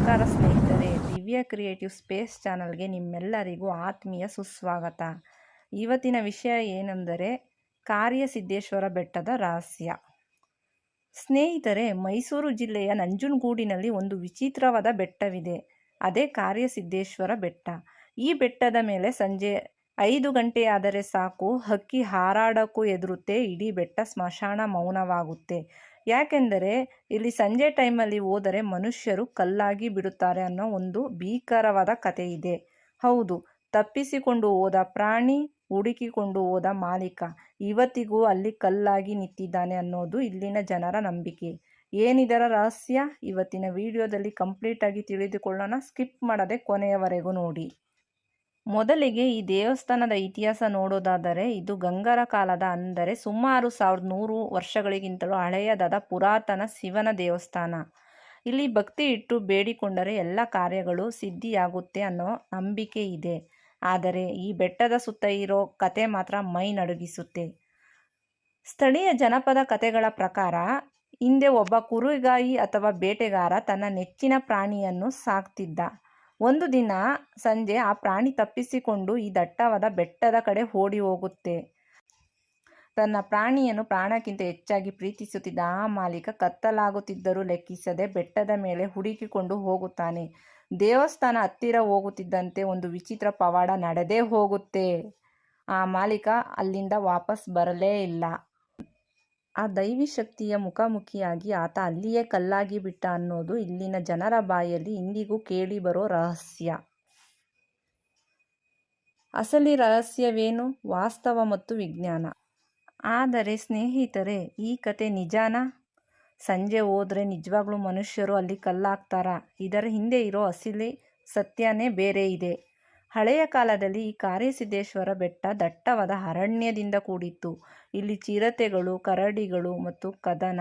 ನಮಸ್ಕಾರ ಸ್ನೇಹಿತರೆ, ದಿವ್ಯ ಕ್ರಿಯೇಟಿವ್ ಸ್ಪೇಸ್ ಚಾನಲ್ಗೆ ನಿಮ್ಮೆಲ್ಲರಿಗೂ ಆತ್ಮೀಯ ಸುಸ್ವಾಗತ. ಇವತ್ತಿನ ವಿಷಯ ಏನೆಂದರೆ ಕಾರ್ಯಸಿದ್ದೇಶ್ವರ ಬೆಟ್ಟದ ರಹಸ್ಯ. ಸ್ನೇಹಿತರೆ, ಮೈಸೂರು ಜಿಲ್ಲೆಯ ನಂಜನಗೂಡಿನಲ್ಲಿ ಒಂದು ವಿಚಿತ್ರವಾದ ಬೆಟ್ಟವಿದೆ. ಅದೇ ಕಾರ್ಯಸಿದ್ದೇಶ್ವರ ಬೆಟ್ಟ. ಈ ಬೆಟ್ಟದ ಮೇಲೆ ಸಂಜೆ 5 ಗಂಟೆಯಾದರೆ ಸಾಕು, ಹಕ್ಕಿ ಹಾರಾಡೋಕ್ಕೂ ಹೆದರುತ್ತೆ. ಇಡೀ ಬೆಟ್ಟ ಸ್ಮಶಾನ ಮೌನವಾಗುತ್ತೆ. ಯಾಕೆಂದರೆ ಇಲ್ಲಿ ಸಂಜೆ ಟೈಮಲ್ಲಿ ಹೋದರೆ ಮನುಷ್ಯರು ಕಲ್ಲಾಗಿ ಬಿಡುತ್ತಾರೆ ಅನ್ನೋ ಒಂದು ಭೀಕರವಾದ ಕತೆ ಇದೆ. ಹೌದು, ತಪ್ಪಿಸಿಕೊಂಡು ಹೋದ ಪ್ರಾಣಿ, ಹುಡುಕಿಕೊಂಡು ಹೋದ ಮಾಲೀಕ ಇವತ್ತಿಗೂ ಅಲ್ಲಿ ಕಲ್ಲಾಗಿ ನಿಂತಿದ್ದಾನೆ ಅನ್ನೋದು ಇಲ್ಲಿನ ಜನರ ನಂಬಿಕೆ. ಏನಿದರ ರಹಸ್ಯ? ಇವತ್ತಿನ ವಿಡಿಯೋದಲ್ಲಿ ಕಂಪ್ಲೀಟಾಗಿ ತಿಳಿದುಕೊಳ್ಳೋಣ. ಸ್ಕಿಪ್ ಮಾಡದೆ ಕೊನೆಯವರೆಗೂ ನೋಡಿ. ಮೊದಲಿಗೆ ಈ ದೇವಸ್ಥಾನದ ಇತಿಹಾಸ ನೋಡೋದಾದರೆ, ಇದು ಗಂಗರ ಕಾಲದ, ಅಂದರೆ ಸುಮಾರು 1100 ವರ್ಷಗಳಿಗಿಂತಲೂ ಹಳೆಯದಾದ ಪುರಾತನ ಶಿವನ ದೇವಸ್ಥಾನ. ಇಲ್ಲಿ ಭಕ್ತಿ ಇಟ್ಟು ಬೇಡಿಕೊಂಡರೆ ಎಲ್ಲ ಕಾರ್ಯಗಳು ಸಿದ್ಧಿಯಾಗುತ್ತೆ ಅನ್ನೋ ನಂಬಿಕೆ ಇದೆ. ಆದರೆ ಈ ಬೆಟ್ಟದ ಸುತ್ತ ಇರೋ ಕತೆ ಮಾತ್ರ ಮೈ ನಡುಗಿಸುತ್ತೆ. ಸ್ಥಳೀಯ ಜನಪದ ಕಥೆಗಳ ಪ್ರಕಾರ, ಹಿಂದೆ ಒಬ್ಬ ಕುರಿಗಾಯಿ ಅಥವಾ ಬೇಟೆಗಾರ ತನ್ನ ನೆಚ್ಚಿನ ಪ್ರಾಣಿಯನ್ನು ಸಾಕ್ತಿದ್ದ. ಒಂದು ದಿನ ಸಂಜೆ ಆ ಪ್ರಾಣಿ ತಪ್ಪಿಸಿಕೊಂಡು ಈ ದಟ್ಟವಾದ ಬೆಟ್ಟದ ಕಡೆ ಓಡಿ ಹೋಗುತ್ತೆ. ತನ್ನ ಪ್ರಾಣಿಯನ್ನು ಪ್ರಾಣಕ್ಕಿಂತ ಹೆಚ್ಚಾಗಿ ಪ್ರೀತಿಸುತ್ತಿದ್ದ ಆ ಮಾಲೀಕ ಕತ್ತಲಾಗುತ್ತಿದ್ದರೂ ಲೆಕ್ಕಿಸದೆ ಬೆಟ್ಟದ ಮೇಲೆ ಹುಡುಕಿಕೊಂಡು ಹೋಗುತ್ತಾನೆ. ದೇವಸ್ಥಾನ ಹತ್ತಿರ ಹೋಗುತ್ತಿದ್ದಂತೆ ಒಂದು ವಿಚಿತ್ರ ಪವಾಡ ನಡೆದೇ ಹೋಗುತ್ತೆ. ಆ ಮಾಲೀಕ ಅಲ್ಲಿಂದ ವಾಪಸ್ ಬರಲೇ ಇಲ್ಲ. ಆ ದೈವಿ ಶಕ್ತಿಯ ಮುಖಾಮುಖಿಯಾಗಿ ಆತ ಅಲ್ಲಿಯೇ ಕಲ್ಲಾಗಿ ಬಿಟ್ಟ ಅನ್ನೋದು ಇಲ್ಲಿನ ಜನರ ಬಾಯಲ್ಲಿ ಇಂದಿಗೂ ಕೇಳಿ ಬರೋ ರಹಸ್ಯ. ಅಸಲಿ ರಹಸ್ಯವೇನು? ವಾಸ್ತವ ಮತ್ತು ವಿಜ್ಞಾನ. ಆದರೆ ಸ್ನೇಹಿತರೆ, ಈ ಕತೆ ನಿಜಾನಾ? ಸಂಜೆ ಹೋದರೆ ನಿಜವಾಗ್ಲೂ ಮನುಷ್ಯರು ಅಲ್ಲಿ ಕಲ್ಲಾಗ್ತಾರಾ? ಇದರ ಹಿಂದೆ ಇರೋ ಅಸಲಿ ಸತ್ಯನೇ ಬೇರೆ ಇದೆ. ಹಳೆಯ ಕಾಲದಲ್ಲಿ ಈ ಕಾರ್ಯಸಿದ್ದೇಶ್ವರ ಬೆಟ್ಟ ದಟ್ಟವಾದ ಅರಣ್ಯದಿಂದ ಕೂಡಿತ್ತು. ಇಲ್ಲಿ ಚಿರತೆಗಳು, ಕರಡಿಗಳು ಮತ್ತು ಕದನ,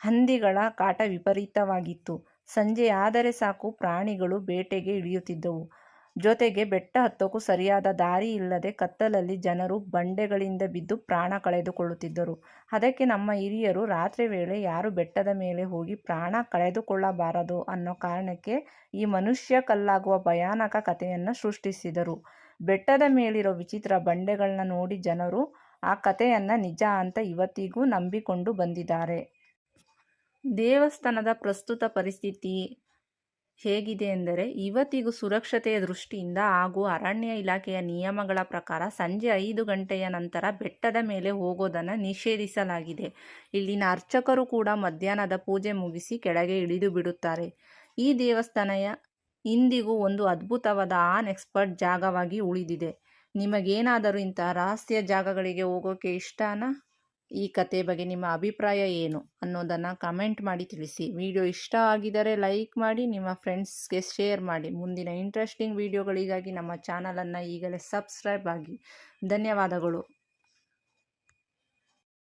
ಹಂದಿಗಳ ಕಾಟ ವಿಪರೀತವಾಗಿತ್ತು. ಸಂಜೆಯಾದರೆ ಸಾಕು, ಪ್ರಾಣಿಗಳು ಬೇಟೆಗೆ ಇಳಿಯುತ್ತಿದ್ದವು. ಜೊತೆಗೆ ಬೆಟ್ಟ ಹತ್ತೋಕ್ಕೂ ಸರಿಯಾದ ದಾರಿ ಇಲ್ಲದೆ ಕತ್ತಲಲ್ಲಿ ಜನರು ಬಂಡೆಗಳಿಂದ ಬಿದ್ದು ಪ್ರಾಣ ಕಳೆದುಕೊಳ್ಳುತ್ತಿದ್ದರು. ಅದಕ್ಕೆ ನಮ್ಮ ಹಿರಿಯರು ರಾತ್ರಿ ವೇಳೆ ಯಾರು ಬೆಟ್ಟದ ಮೇಲೆ ಹೋಗಿ ಪ್ರಾಣ ಕಳೆದುಕೊಳ್ಳಬಾರದು ಅನ್ನೋ ಕಾರಣಕ್ಕೆ ಈ ಮನುಷ್ಯ ಕಲ್ಲಾಗುವ ಭಯಾನಕ ಕಥೆಯನ್ನು ಸೃಷ್ಟಿಸಿದರು. ಬೆಟ್ಟದ ಮೇಲಿರೋ ವಿಚಿತ್ರ ಬಂಡೆಗಳನ್ನ ನೋಡಿ ಜನರು ಆ ಕಥೆಯನ್ನು ನಿಜ ಅಂತ ಇವತ್ತಿಗೂ ನಂಬಿಕೊಂಡು ಬಂದಿದ್ದಾರೆ. ದೇವಸ್ಥಾನದ ಪ್ರಸ್ತುತ ಪರಿಸ್ಥಿತಿ ಹೇಗಿದೆ ಎಂದರೆ, ಇವತ್ತಿಗೂ ಸುರಕ್ಷತೆಯ ದೃಷ್ಟಿಯಿಂದ ಹಾಗೂ ಅರಣ್ಯ ಇಲಾಖೆಯ ನಿಯಮಗಳ ಪ್ರಕಾರ ಸಂಜೆ 5 ಗಂಟೆಯ ನಂತರ ಬೆಟ್ಟದ ಮೇಲೆ ಹೋಗೋದನ್ನು ನಿಷೇಧಿಸಲಾಗಿದೆ. ಇಲ್ಲಿನ ಅರ್ಚಕರು ಕೂಡ ಮಧ್ಯಾಹ್ನದ ಪೂಜೆ ಮುಗಿಸಿ ಕೆಳಗೆ ಇಳಿದು ಬಿಡುತ್ತಾರೆ. ಈ ದೇವಸ್ಥಾನ ಇಂದಿಗೂ ಒಂದು ಅದ್ಭುತವಾದ ಅನ್ಎಕ್ಸ್ಪರ್ಟ್ ಜಾಗವಾಗಿ ಉಳಿದಿದೆ. ನಿಮಗೇನಾದರೂ ಇಂತಹ ರಹಸ್ಯ ಜಾಗಗಳಿಗೆ ಹೋಗೋಕೆ ಇಷ್ಟನಾ? ಈ ಕತೆ ಬಗ್ಗೆ ನಿಮ್ಮ ಅಭಿಪ್ರಾಯ ಏನು ಅನ್ನೋದನ್ನು ಕಮೆಂಟ್ ಮಾಡಿ ತಿಳಿಸಿ. ವಿಡಿಯೋ ಇಷ್ಟ ಆಗಿದರೆ ಲೈಕ್ ಮಾಡಿ, ನಿಮ್ಮ ಫ್ರೆಂಡ್ಸ್ಗೆ ಶೇರ್ ಮಾಡಿ. ಮುಂದಿನ ಇಂಟ್ರೆಸ್ಟಿಂಗ್ ವಿಡಿಯೋಗಳಿಗಾಗಿ ನಮ್ಮ ಚಾನಲನ್ನು ಈಗಲೇ ಸಬ್ಸ್ಕ್ರೈಬ್ ಆಗಿ. ಧನ್ಯವಾದಗಳು.